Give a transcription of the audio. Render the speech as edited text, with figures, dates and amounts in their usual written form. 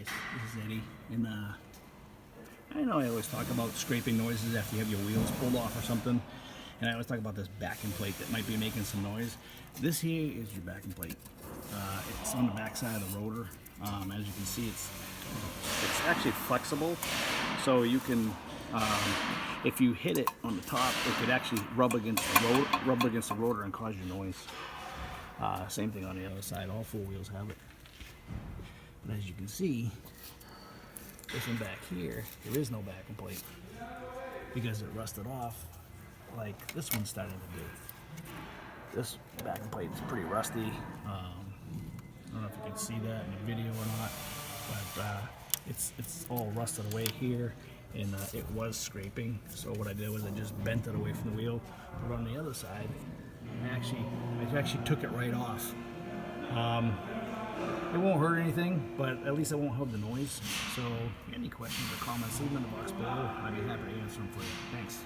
guys, this is Eddie, and I know I always talk about scraping noises after you have your wheels pulled off or something, and I always talk about this backing plate that might be making some noise. This here is your backing plate. It's on the back side of the rotor. As you can see, it's actually flexible, so you can, if you hit it on the top, it could actually rub against the rotor and cause you noise. Same thing on the other side. All four wheels have it. But as you can see, this one back here, there is no backing plate because it rusted off like this one's starting to do. This backing plate is pretty rusty. I don't know if you can see that in the video or not, but it's all rusted away here, and it was scraping. So what I did was I just bent it away from the wheel. But on the other side, I actually took it right off. It won't hurt anything, but at least it won't have the noise. So any questions or comments, leave them in the box below. I'd be happy to answer them for you. Thanks.